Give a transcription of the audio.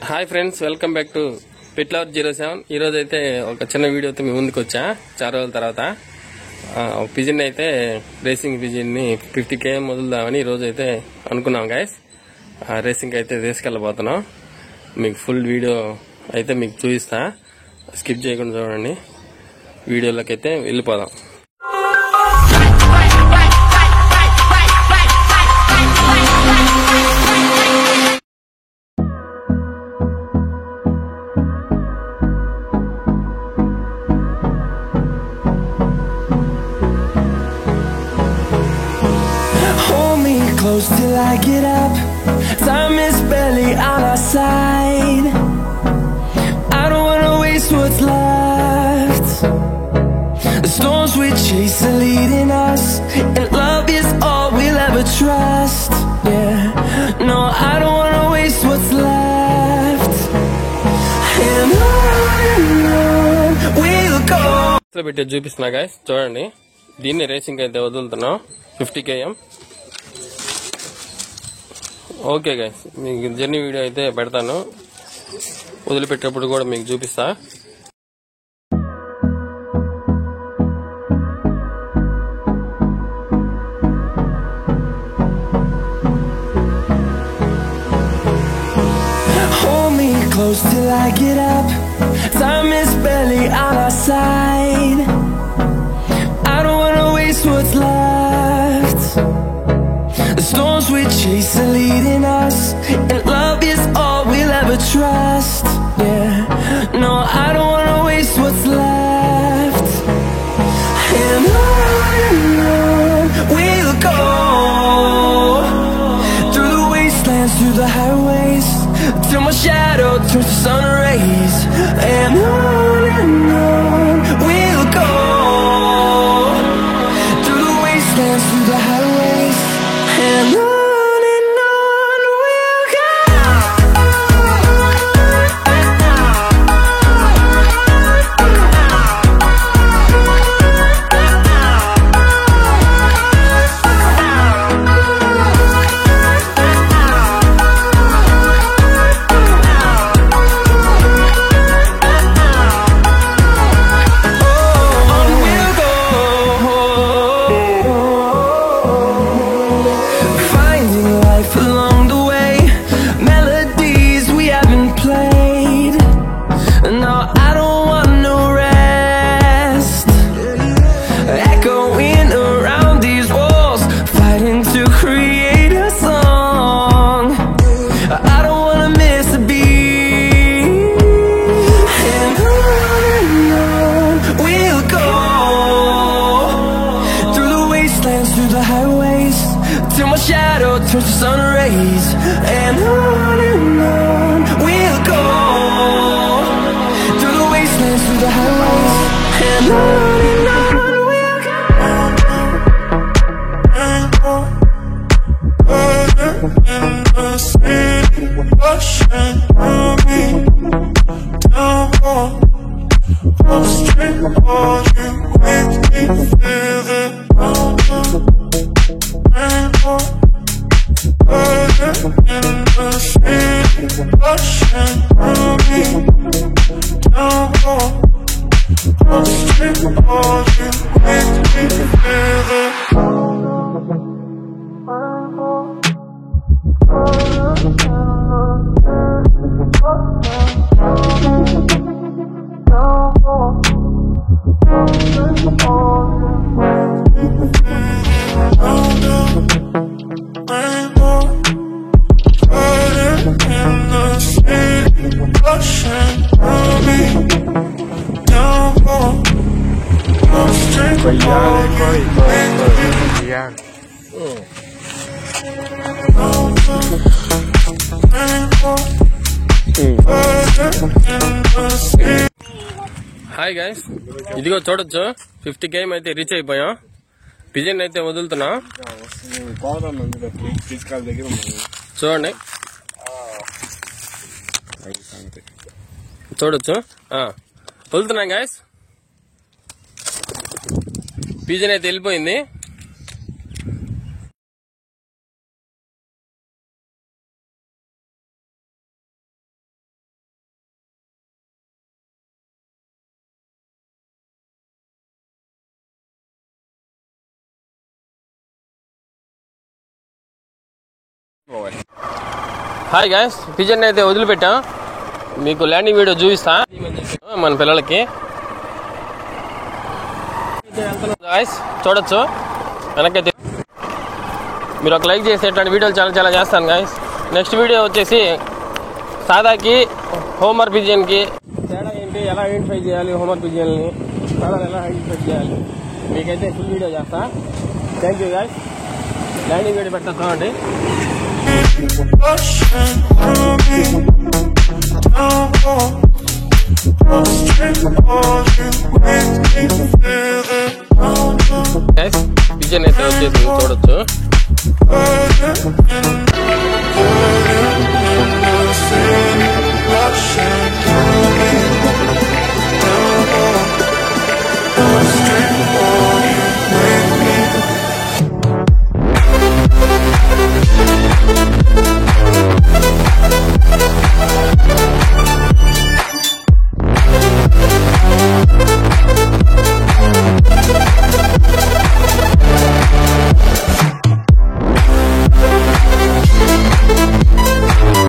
Hi friends, welcome back to పిట్లవర్ 07. ఈరోజు అయితే ఒక చిన్న వీడియోతో మీ ముందుకు వచ్చా. చాలా రోజుల తర్వాత పిజిన్ అయితే రేసింగ్ పిజిన్ని 50 km వదులుదామని ఈరోజు అయితే అనుకున్నాం గైస్. రేసింగ్ అయితే తీసుకెళ్ళబోతున్నాం. మీకు ఫుల్ వీడియో అయితే మీకు చూపిస్తా, స్కిప్ చేయకుండా చూడండి. వీడియోలోకి అయితే వెళ్ళిపోదాం. Close till I get up. Time is barely on our side. I don't wanna waste what's left. The storms we chase are leading us, and love is all we'll ever trust. Yeah, no, I don't wanna waste what's left. And on we'll go. పెట్టి చూపిస్తున్నా guys, చూడండి. దీన్ని racing అయితే వదులుతున్నాం 50 km. Okay guys, మీకు journey video అయితే పెడతాను. వదిలిపెట్టేటప్పుడు కూడా మీకు చూపిస్తా. Hold me close till I get up. Time is barely on our side. I don't wanna waste what's left. The storms we chase are leading us, and love is all we'll ever trust. Yeah, no, I don't wanna waste what's left. And on we'll go, through the wastelands, through the highways, till my shadow turns to sun rays. And on we'll go, through the wastelands, through the highways, and on we'll go. Through the highways, till my shadow turns to sun rays. And on we'll go, through the wastelands, through the highways, and on we'll go. In the sea, ocean, running down, upstream, falling, quickly feel it. In the sea, ocean, running down, upstream, falling, quickly feel it. Hi guys, ఇదిగో చూడొచ్చు 50 km అయితే reach అయిపోయాం. Pigeon అయితే వదులుతున్నా, చూడండి. చూడొచ్చు, వదులుతున్నాం guys. Pigeon అయితే వెళ్ళిపోయింది. Hi guys, pigeon అయితే వదిలిపెట్టాం. మీకు ల్యాండింగ్ వీడియో చూపిస్తా మన పిల్లలకి. గాయ్స్ చూడొచ్చు వెనకైతే. మీరు ఒక లైక్ చేసి ఇట్లాంటి వీడియోలు చాలా చేస్తాను గాయ్స్. నెక్స్ట్ వీడియో వచ్చేసి సాదాకి హోమర్ పిజియన్కి తేడా ఏంటి, ఎలా ఐడెంటిఫై చేయాలి, హోమర్ పిజియన్ని సాదా ఎలా ఐడెంటిఫై చేయాలి మీకైతే ఫుల్ వీడియో చేస్తా. Thank you guys. Landing video పెట్టా చూడండి.